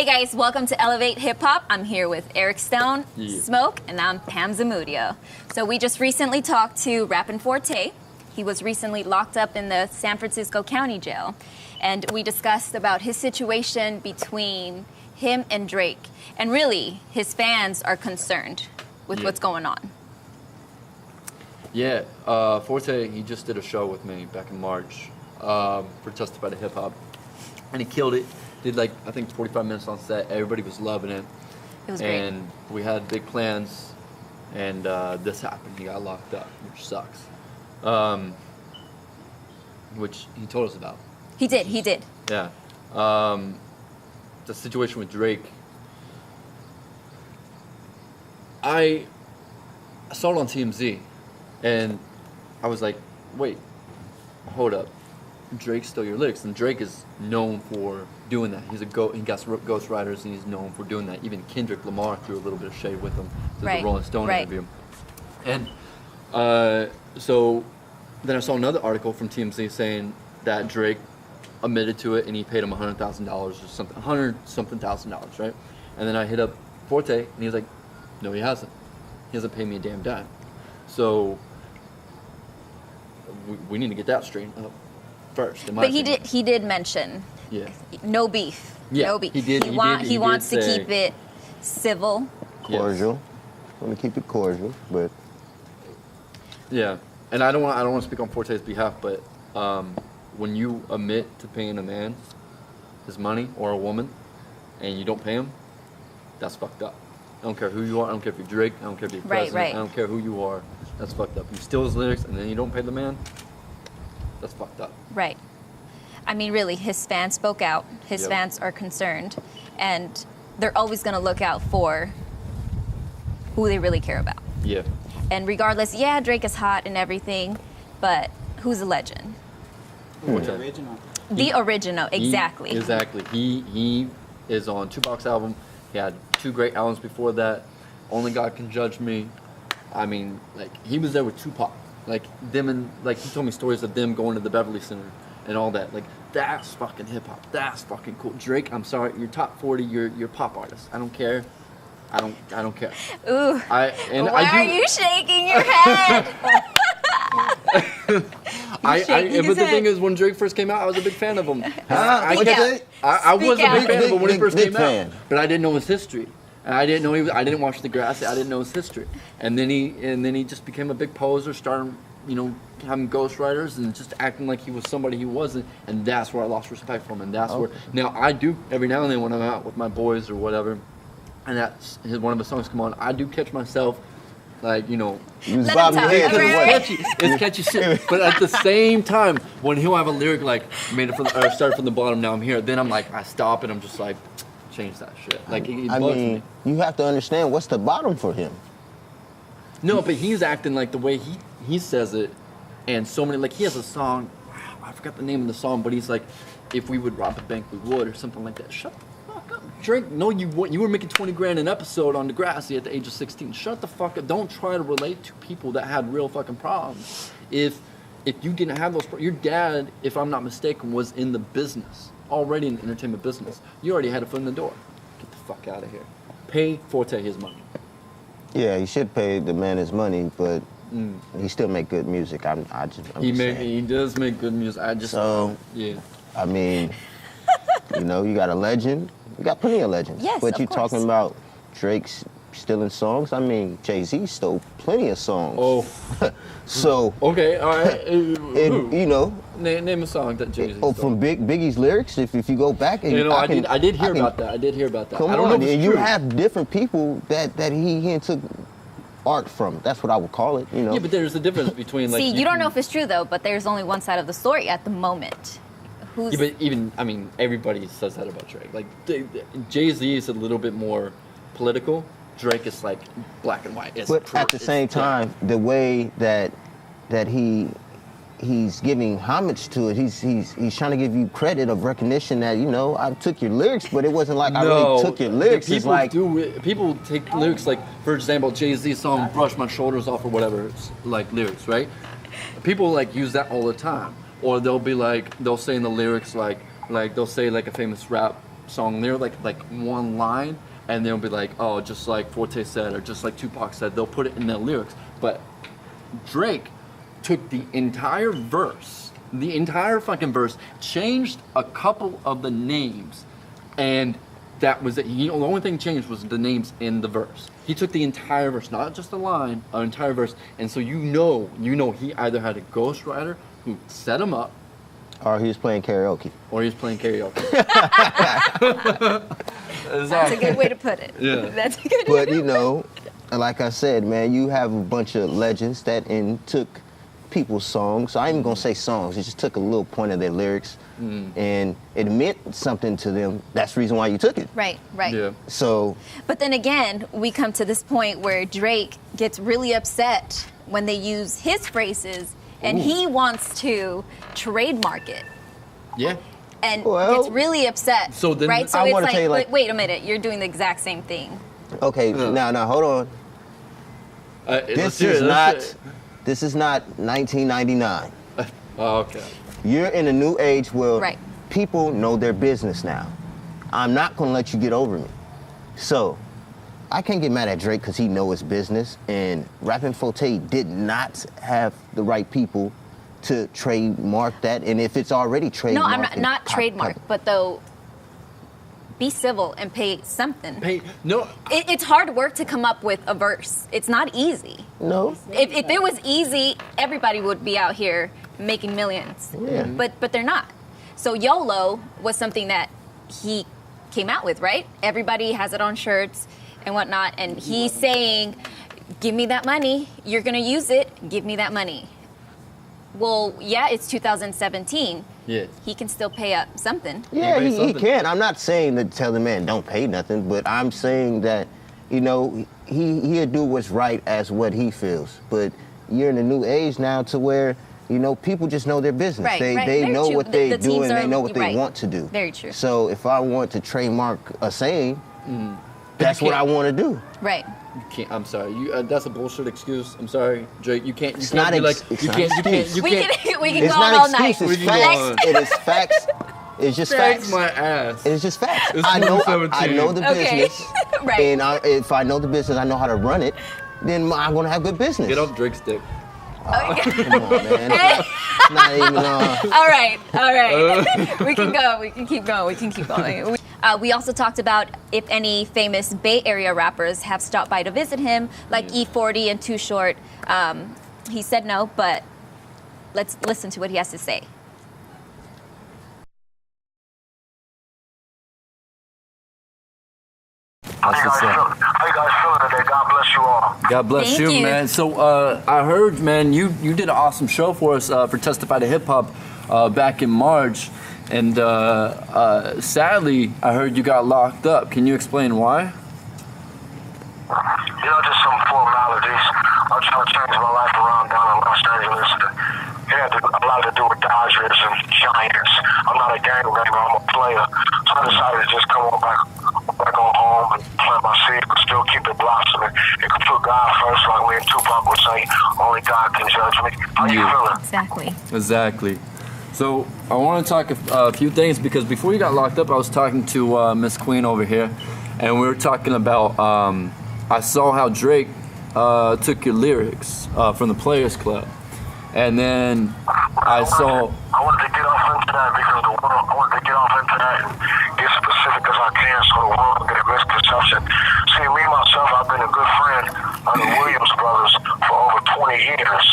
Hey guys, welcome to Elevate Hip Hop. I'm here with Eric Stone, Smoke, and I'm Pam Zamudio. So we just recently talked to Rappin Forte. He was recently locked up in the San Francisco County Jail. And we discussed about his situation between him and Drake. And really, his fans are concerned with what's going on. Yeah, Forte, he just did a show with me back in March for Testify to Hip Hop. And he killed it. Did like, I think 45 minutes on set. Everybody was loving it. It was great. And we had big plans. And this happened. He got locked up, which sucks. Which he told us about. He did. Yeah. The situation with Drake. I saw it on TMZ. And I was like, wait, hold up. Drake stole your lyrics. And Drake is known for doing that. He got Ghost Riders, and he's known for doing that. Even Kendrick Lamar threw a little bit of shade with him to the Rolling Stone interview. And so then I saw another article from TMZ saying that Drake admitted to it and he paid him $100,000 or something, $100,000, right? And then I hit up Forte and he was like, no, he hasn't. He hasn't paid me a damn dime. So we need to get that straightened up first. But he did mention no beef. Yeah, no beef. He wants to say, keep it civil. Cordial. Want to keep it cordial, but yeah. And I don't want to speak on Forte's behalf, but when you admit to paying a man his money or a woman and you don't pay him, that's fucked up. I don't care who you are. I don't care if you're Drake. I don't care if you're president. Right. I don't care who you are. That's fucked up. You steal his lyrics and then you don't pay the man. That's fucked up. Right. I mean, really, his fans spoke out. His fans are concerned, and they're always going to look out for who they really care about. Yeah. And regardless, Drake is hot and everything, but who's a legend? The original. The original, exactly. Exactly. He is on Tupac's album. He had 2 great albums before that. Only God Can Judge Me. I mean, like, he was there with Tupac. Like, them and, like, he told me stories of them going to the Beverly Center and all that. Like, that's fucking hip-hop. That's fucking cool. Drake, I'm sorry, you're top 40, you're pop artist. I don't care. I don't care. Ooh. Why are you shaking your head? But the thing is, when Drake first came out, I was a big fan of him. I was a big fan of him when he first came out, but I didn't know his history. And I didn't know I didn't watch Degrassi. I didn't know his history. And then he just became a big poser, started, having ghostwriters and just acting like he was somebody he wasn't. And that's where I lost respect for him. And that's where now I do every now and then when I'm out with my boys or whatever, and that's one of the songs come on, I do catch myself. Like, you was bobbing your head. It's catchy shit. But at the same time, when he'll have a lyric like started from the bottom, now I'm here, then I'm like, I stop and I'm just like, change that shit. Like, it bugs me. You have to understand what's the bottom for him. No, but he's acting like the way he says it, and so many, like, he has a song, I forgot the name of the song, but he's like, if we would rob a bank, we would, or something like that. Shut the fuck up. Drake, no, you were making 20 grand an episode on Degrassi at the age of 16. Shut the fuck up. Don't try to relate to people that had real fucking problems. If you didn't have those, your dad, if I'm not mistaken, was in the business, already in the entertainment business. You already had a foot in the door. Get the fuck out of here. Pay Forte his money. Yeah, he should pay the man his money, but he still make good music. He does make good music. I mean, you got a legend. You got plenty of legends. Yes, but you talking about Drake's stealing songs? I mean, Jay-Z stole plenty of songs. Oh. So. Okay, all right. Name a song that Jay-Z stole. From Biggie's lyrics, if you go back. And I did hear about that. Come I don't on, know if it's and you true. have different people that he took art from. That's what I would call it, Yeah, but there's a difference between like. See, you don't know if it's true though, but there's only one side of the story at the moment. Yeah, but even everybody says that about Drake. Like Jay-Z is a little bit more political. Drake is like black and white. But at the same time, the way that he's giving homage to it, he's trying to give you credit of recognition that I took your lyrics, but it wasn't like I really took your lyrics. People take lyrics like, for example, Jay-Z's song "Brush My Shoulders Off" or whatever, it's like lyrics, right? People like use that all the time, or they'll say in the lyrics like they'll say like a famous rap song lyric, like one line, and they'll be like, oh, just like Forte said, or just like Tupac said. They'll put it in their lyrics. But Drake took the entire verse, the entire fucking verse, changed a couple of the names, and that was it. The only thing changed was the names in the verse. He took the entire verse, not just a line, an entire verse, and so you know he either had a ghostwriter who set him up, Or he was playing karaoke. That's a good way to put it. Yeah. That's a good But, you know, like I said, man, you have a bunch of legends that took people's songs. So I ain't even gonna say songs. It just took a little point of their lyrics, and it meant something to them. That's the reason why you took it. Right. Yeah. So, But then again, we come to this point where Drake gets really upset when they use his phrases, and he wants to trademark it. Yeah. And Well, gets really upset. so then right? So I it's wanna like, tell you, like- wait a minute, you're doing the exact same thing. okay, now, hold on. This is not 1999. Oh, okay. You're in a new age where Right. people know their business now. I'm not gonna let you get over me. So, I can't get mad at Drake because he know his business, and Rappin' Forte did not have the right people to trademark that, and if it's already trademarked... No, I'm not trademark, but though, be civil and pay something. No. It's hard work to come up with a verse. It's not easy. No. If it was easy, everybody would be out here making millions. Yeah. But they're not. So YOLO was something that he came out with, right? Everybody has it on shirts and whatnot, and he's saying, give me that money. You're gonna use it. Give me that money. Well, yeah, it's 2017. Yeah. He can still pay up something. Yeah, He he something. can. I'm not saying to tell the man don't pay nothing, but I'm saying that, you know, he'll do what's right as what he feels. But you're in a new age now to where, you know, people just know their business. Right, they right. they Very know true. what they The do teams and they are- know what they right. want to do. Very true. So if I want to trademark a saying, that's what I want to do. Right. You can't. I'm sorry. You. That's a bullshit excuse. I'm sorry, Drake. You can't. You It's can't not be like. ex- it's You not can't. You can't. excuse. You We can't. can we can It's go on not all night. excuses. We It's can go facts. on. It is facts. It's just Thanks facts. my ass. It's just facts. It's I know 2017. the Okay. business. Right. And if I know the business, I know how to run it, then I'm gonna have good business. Get off Drake's dick. Come on, man. It's not even All right. We can go. We can keep going. We can keep going. We also talked about if any famous Bay Area rappers have stopped by to visit him, like E40 and Too Short. He said no, but let's listen to what he has to say. How you guys feeling today? God bless you all. God bless Thank you, you. man. So I heard, man, you did an awesome show for us for Testify to Hip Hop back in March, and sadly, I heard you got locked up. Can you explain why? You know, just some formalities. I'm trying to change my life around down in Los Angeles. It had a lot to do with Dodgers and Giants. I'm not a gang member, I'm a player. So I decided to just come on back on home and plant my seed, but still keep it blossoming. It could put God first, like me and Tupac would say, only God can judge me. How you feeling? Exactly. Exactly. So I want to talk a few things because before you got locked up, I was talking to Miss Queen over here, and we were talking about. I saw how Drake took your lyrics from the Players Club, and then I saw. I wanted to get off into that because I wanted to get off into that and get specific as I can so the world will get a misconception. See, me myself, I've been a good friend of the Williams brothers for over 20 years.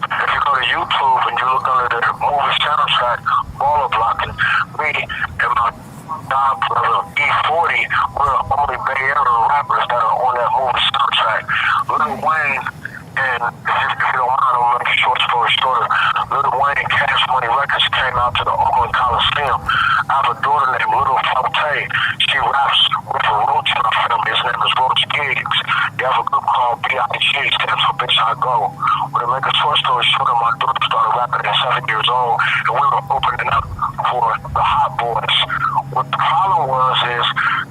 If you go to YouTube and you look under the movie soundtrack, Baller Blocking, me and my god brother E40, we're the only Bay Area rappers that are on that movie soundtrack. Lil Wayne and, if you don't mind, I'm gonna make a short story shorter. Lil Wayne and Cash Money Records came out to the Oakland Coliseum. I have a daughter named Little Forte. She raps with a Roach in her family. His name is Roach Gigs. They have a group called B.I.G. stands for Bitch I Go. Well, to make a short story shorter, my daughter started rapping at 7 years old, and we were opening up for the Hot Boys. What the problem was is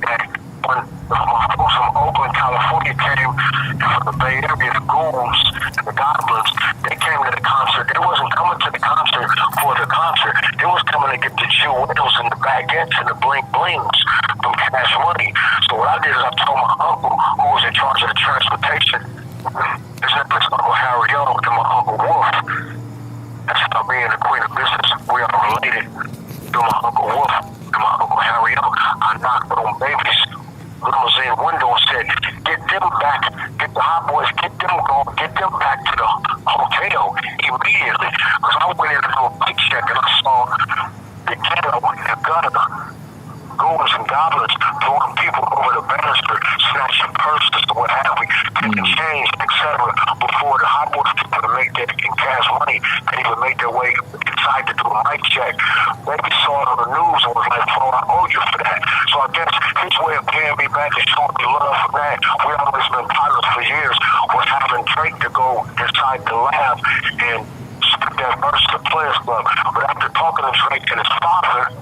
that when my folks from Oakland, California came, and from the Bay Area, the Ghouls and the Goblins, they came to the concert. They wasn't coming to the concert for the concert. They was coming to get the jewels and the baguettes and the bling blings. His name is Uncle Harry Young and my Uncle Wolf. That's about me and the Queen of Business. We are related to my Uncle Wolf and my Uncle Harry Young. I knocked on babies' limousine window and said, get them back, get the hot boys, get them going, get them back to the hotel immediately. Because I went in to do a bike check and I saw the ghetto in the gutter, goons and goblins throwing people over the banister, snatching purses or what have we, taking change, etc. before the hot boys people to make that in cash money and even make their way inside to do a mic check. Maybe saw it on the news and was like, bro, I owe you for that. So I guess his way of paying me back and showing me love for that, we always been pilots for years, was having Drake to go inside the lab and spit that verse to the Players Club. But after talking to Drake and his father,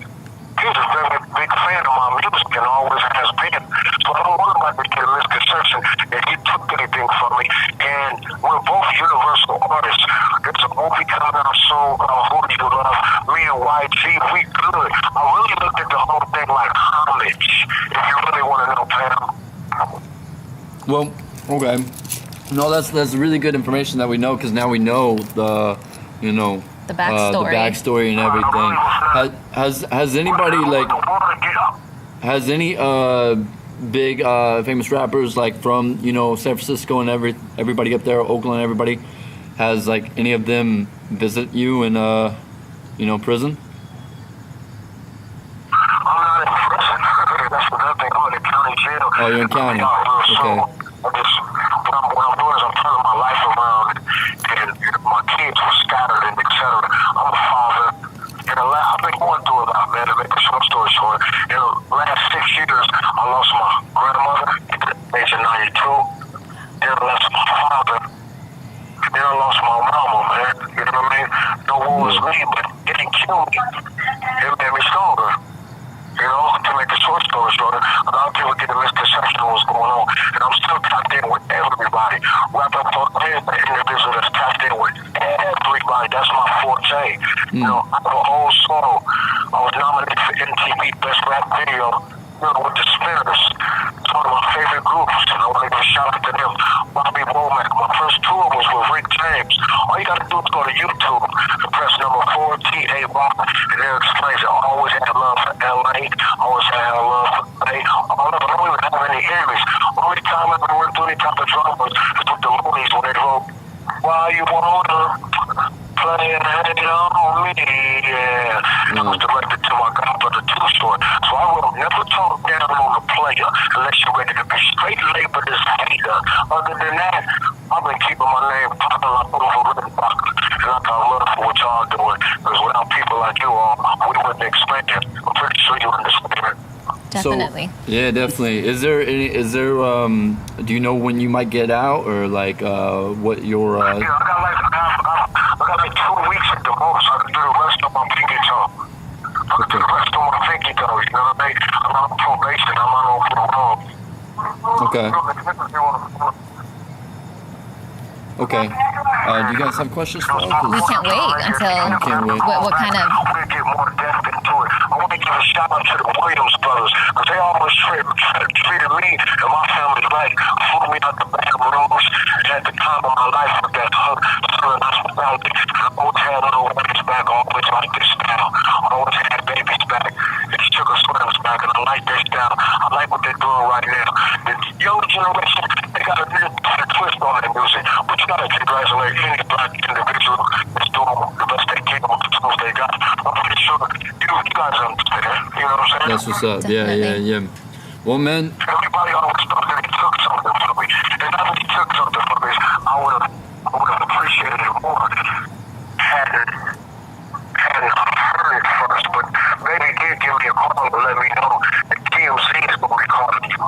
he's a very big fan of my music and always has been. So I don't want anybody to get a misconception that he took anything from me. And we're both universal artists. There's a movie coming out soon, Who Do You Love? Me and YG, we good. I really looked at the whole thing like homage, if you really want to know, Pam. Well, okay. No, that's really good information that we know, because now we know the backstory. the backstory and everything. Has anybody has any big famous rappers like from San Francisco and everybody up there, Oakland, everybody, has like any of them visit you in prison? I'm not in prison. That's another thing. I'm in the county jail. Oh, you're in county. Okay. What I'm doing is I'm turning my life around, and my kids were scattered and etc. I'm a father. I've been going through a lot, man, to make a short story short. In the last 6 years, I lost my grandmother at the age of 92. Then I lost my father. Then I lost my mama, man. You know what I mean? No war was me, but it didn't kill me. It made me stronger. To make a short story shorter, a lot of people get a misconception of what's going on. And I'm still tapped in with everybody. Rappin for the individual that's tapped in with everybody. That's my forte. I have an old song. I was nominated for MTV Best Rap Video, with the Spinners. It's one of my favorite groups, and I want to give a shout out to them. Bobby Womack. My first tour was with Rick James. All you got to do is go to YouTube and press number 4TA Rock, and there it explains it. I always had love for LA. Always had love for LA. I don't even have any enemies. Only time I ever went through any type of drama was with the Loonies when they wrote, "Why you wanna play and hate on me?" Yeah. That was directed to my godbrother Too Short. So I will never talk down on a player unless you're ready to be straight labeled as hater. Other than that, I've been keeping my name popping like over Red Rock. And I got love for what y'all doing. Because without people like you all, we wouldn't expand. I'm pretty sure you understand. Definitely. So, yeah, definitely. Is there do you know when you might get out, or like what your Yeah, I got like 2 weeks at the most. I can do the rest of my pinky toe. I can do the rest of my pinky toe, you know what I mean? I'm not on probation, I'm not on parole. Okay. Okay. Do you guys have questions for us? We can't wait until what kind of. I want to get more depth into it. I want to give a shout out to the Williams brothers, because they always treated me and my family right. Flew me out the back of rooms at the time of my life with that Southern hospitality. I always had little babies back, always like this style. I always had babies back. They took a swims back, and I like their style. I like what they're doing right now. The younger generation, they got a new twist on their music, but you gotta congratulate any black individual that's doing the best they can with the tools they got. I'm pretty sure you guys understand. You know what I'm saying? That's what's up. Definitely. Yeah. Well, man. Everybody always thought that he took something from me. And not that he took something from me, I would have appreciated it more had it heard it first. But maybe he did give me a call to let me know that TMZ is going to be calling you.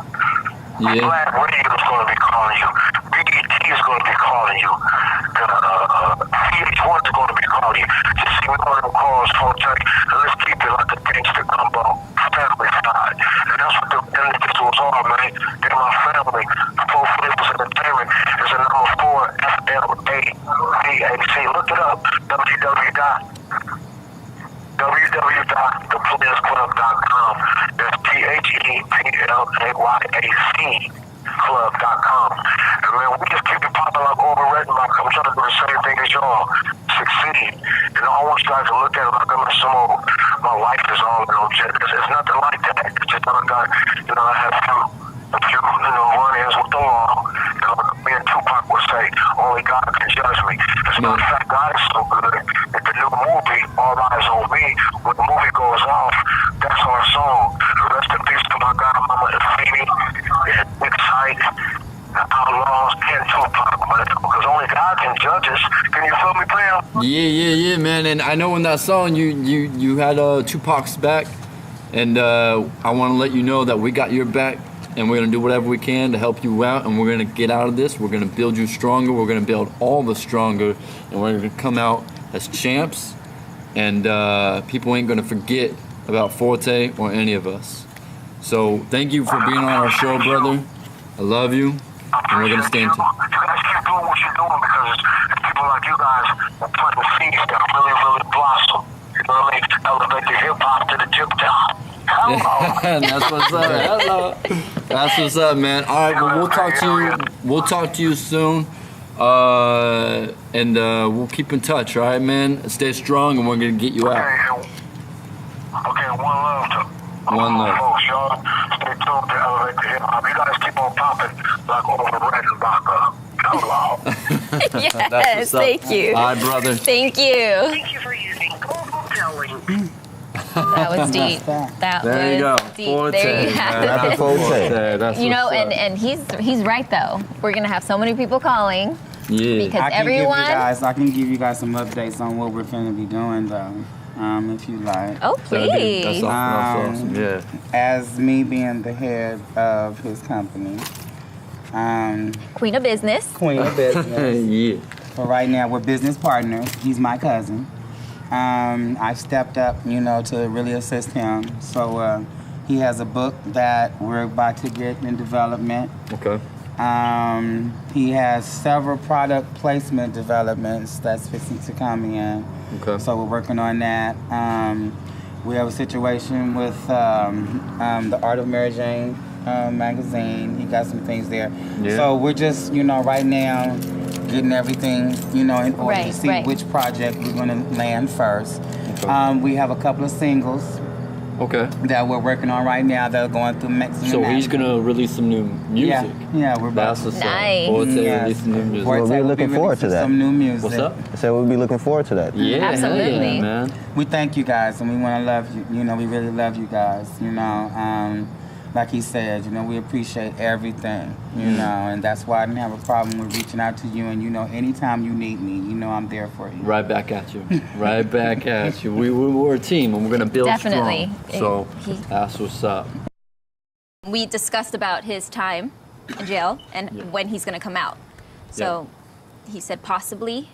Yeah. Black Radio is going to be calling you. BET is going to be calling you. VH1 is going to be calling you. Just see one of them calls, folks. And let's keep it like a gangster gumbo family side. And that's what the individuals are, man. They're my family. Four Flavors Entertainment is a number 4 FLADAC. Look it up. www.thepleasclub.com. That's THEPLAYAC club.com. And man, we just keep it popping. No. matter of fact, God is so good. If the new movie, All Eyes on Me, when the movie goes off, that's our song. Rest in peace to my godmama Infini and Big Sight, Outlaws, and Tupac, because only God can judge us. Can you feel me, Pam? Yeah, man. And I know in that song you had Tupac's back, and I want to let you know that we got your back, and we're gonna do whatever we can to help you out, and we're gonna get out of this. We're gonna build you stronger. We're gonna build all the stronger, and we're gonna come out as champs. And people ain't gonna forget about Forte or any of us. So thank you for being on our show, brother. I love you, and we're gonna stay in touch. You guys keep doing what you're doing, because it's people like you guys are planting seeds that really, really blossom. You know what I mean? Elevate the hip hop to the tip top. Hello. That's what's up. Hello. That's what's up, man. All right, well, we'll talk to you. We'll talk to you soon, and we'll keep in touch. All right, man. Stay strong, and we're gonna get you out. Okay, one love to One love. folks, y'all. Stay tuned to Elevate the Hip Hop. You guys keep on popping like over red and vodka. Hello. Yes, thank you. All right, brother. Thank you. Thank you for using Google Telling. That was deep. That There you was go. deep. Forte, There you man. have it. Forte. That's You know, what's up. and he's right though. We're gonna have so many people calling Yeah. because I can everyone. give you guys some updates on what we're finna be doing though, if you like. Oh That's please. awesome. Yeah. As me being the head of his company, Queen of business. Queen of Business. Yeah. For right now, we're business partners. He's my cousin. I stepped up, to really assist him. So he has a book that we're about to get in development. Okay. He has several product placement developments that's fixing to come in. Okay. So we're working on that. We have a situation with the Art of Mary Jane magazine. He got some things there. Yeah. So we're just, right now getting everything, in order to see which project we're going to land first. Okay. We have a couple of singles Okay. that we're working on right now that are going through mixing. So and he's mastering. gonna release some new music. Yeah, we're about That's what's Nice. up. Forte Yes. releasing new music. Well, we're looking forward to that. Some new music. What's up? I said we'll be looking forward to that. Yeah. Absolutely. hell yeah, man. We thank you guys, and we want to love you. We really love you guys. Like he said, we appreciate everything. And that's why I didn't have a problem with reaching out to you. And anytime you need me, I'm there for you. Right back at you. Right back at you. We're a team, and we're gonna build Definitely. strong. So He- that's what's up. We discussed about his time in jail and when he's gonna come out. So he said possibly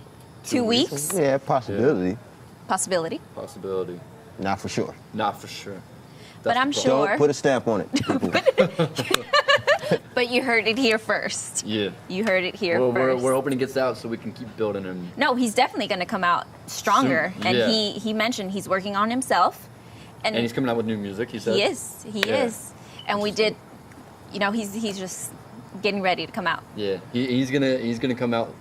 2 weeks. Yeah, possibility. Possibility. Possibility. Not for sure. Not for sure. But That's I'm the sure- Don't put a stamp on it. people. But you heard it here first. Yeah. You heard it here Well, first. we're hoping it gets out so we can keep building him. No, he's definitely going to come out stronger. Soon, And yeah. he mentioned he's working on himself. And he's coming out with new music, he said. He is. He Yeah. is. And we did, he's just getting ready to come out. Yeah. He's gonna come out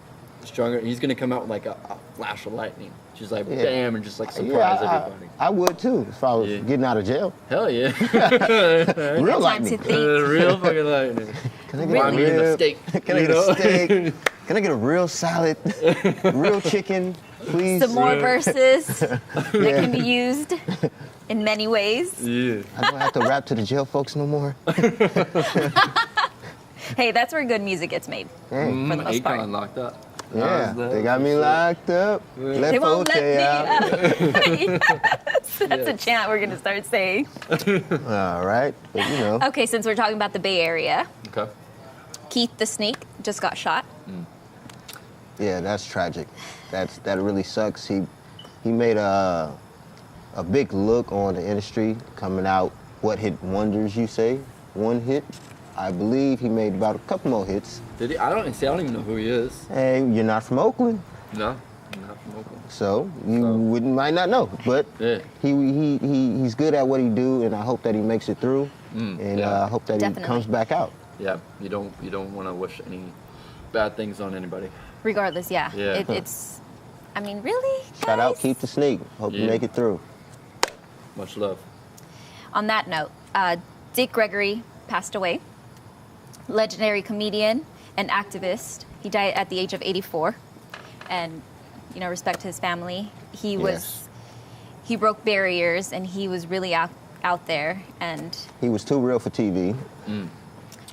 stronger. He's gonna come out like a flash of lightning. Just like Yeah. bam, and just like surprise everybody. I would too if I was Yeah. getting out of jail. Hell yeah. Real Time lightning. to think. Real fucking lightning. Can I get Remind me of a rib? steak. Can I you get know? a steak? Can I get a real salad? Real chicken, please? Some more verses that can be used in many ways. Yeah. I don't have to rap to the jail folks no more. Hey, that's where good music gets made. Hey. For the most part. Akon locked up. Yeah, That was they got me shit. locked up. They won't let me out. out. That's a chant we're going to start saying. All right, but Okay, since we're talking about the Bay Area, Okay. Keith the Snake just got shot. yeah, that's tragic. That really sucks. He made a big look on the industry, coming out. What hit wonders, you say? One hit. I believe he made about a couple more hits. Did he? I don't even know who he is. Hey, you're not from Oakland, No. Not from Oakland. so you might not know. But Yeah. he's good at what he do, and I hope that he makes it through, and yeah. I hope that Definitely. he comes back out. Yeah. You don't want to wish any bad things on anybody. Regardless, yeah. Yeah. It's, I mean, really? Shout out, guys? Keith the Snake. Hope you Yeah. make it through. Much love. On that note, Dick Gregory passed away. Legendary comedian and activist. He died at the age of 84. And respect to his family. He Yes. he broke barriers, and he was really out there. And He was too real for TV.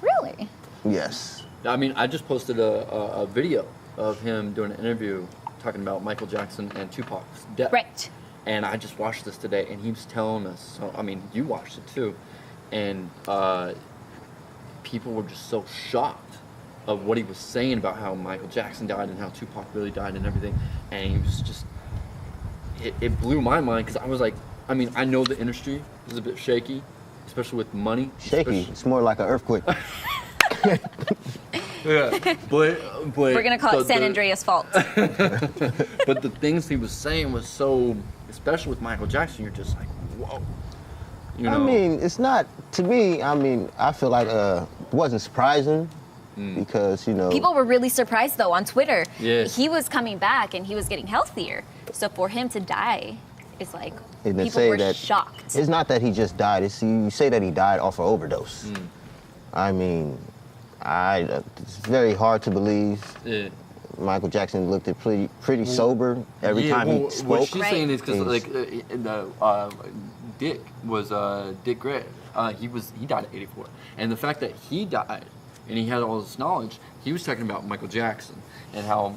really, Yes. I mean, I just posted a video of him doing an interview talking about Michael Jackson and Tupac's death. right? And I just watched this today, and he was telling us. So, I mean, you watched it too, and people were just so shocked of what he was saying about how Michael Jackson died and how Tupac really died and everything. And he was just, it blew my mind because I was like, I mean, I know the industry is a bit shaky, especially with money. Shaky. It's more like an earthquake. Yeah, but We're gonna call it San Andreas fault. But the things he was saying was so, especially with Michael Jackson, you're just like, whoa. You know? I mean, it's not, to me, I mean, I feel like it wasn't surprising because, you know. People were really surprised though on Twitter. Yeah. He was coming back and he was getting healthier. So for him to die, it's like and they people say were that shocked. It's not that he just died. It's you say that he died off an overdose. I mean, it's very hard to believe. Yeah. Michael Jackson looked at pretty sober every time he spoke. What she's Right. saying is because Dick was Dick Gray. He died at 84, and the fact that he died and he had all this knowledge, he was talking about Michael Jackson and how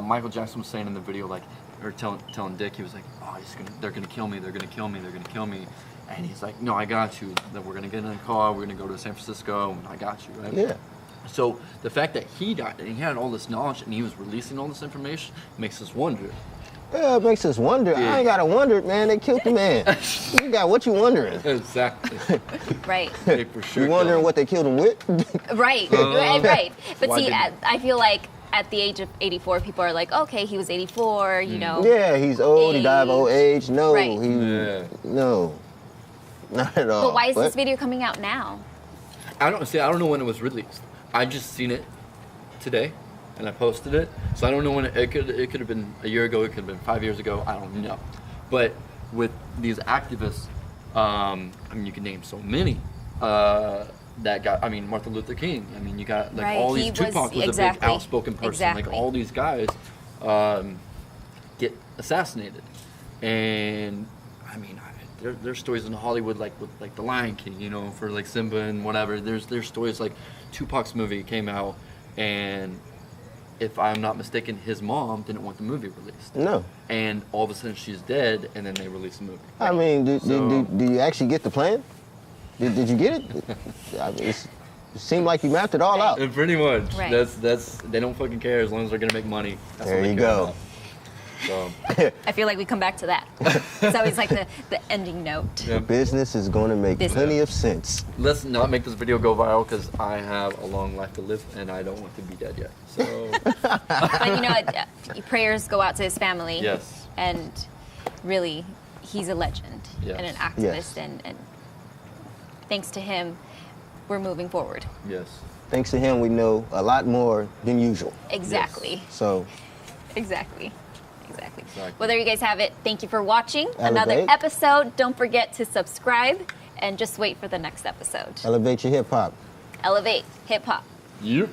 Michael Jackson was saying in the video, like, or telling Dick, he was like, oh, they're gonna kill me, they're gonna kill me, they're gonna kill me. And he's like, no, I got you. That we're gonna get in a car, we're gonna go to San Francisco, and I got you, right? Yeah. So the fact that he died and he had all this knowledge and he was releasing all this information makes us wonder. Yeah, it makes us wonder. Yeah. I ain't gotta wonder, man. They killed the man. You got what you wondering? Exactly. Right. They for sure You wondering killed what they killed him with? Right. Right. But Why see, didn't- I feel like at the age of 84, people are like, okay, he was 84, you know. Yeah, he's old. He died of old age. No, Right. Yeah. no, not at all. But why is this video coming out now? I don't know when it was released. I just seen it today, and I posted it. So I don't know when it could have been a year ago. It could have been 5 years ago. I don't know. But with these activists, I mean, you can name so many that got. I mean, Martin Luther King. I mean, you got like Right, all he these. was- Tupac was a exactly, big outspoken person. exactly. Like all these guys get assassinated, and I mean. There's stories in Hollywood like with like The Lion King, you know, for like Simba and whatever. There's stories like Tupac's movie came out, and if I'm not mistaken, his mom didn't want the movie released. No. And all of a sudden she's dead, and then they release the movie. I mean, do So- you actually get the plan? Did you get it? I mean, it seemed like you mapped it all out. And pretty much, Right. that's they don't fucking care as long as they're gonna make money. That's There all they you care go. about. So, I feel like we come back to that. It's always like the ending note. yeah. Business is going to make Business. plenty of sense. Let's not make this video go viral because I have a long life to live and I don't want to be dead yet. So, But you know, prayers go out to his family. yes. And really, he's a legend Yes. and an activist. Yes. And thanks to him, we're moving forward. Yes. Thanks to him, we know a lot more than usual. Exactly. So, Exactly. Exactly. Well, there you guys have it. Thank you for watching another Elevate. episode. Don't forget to subscribe and just wait for the next episode. elevate your hip hop. Elevate hip hop. Yep.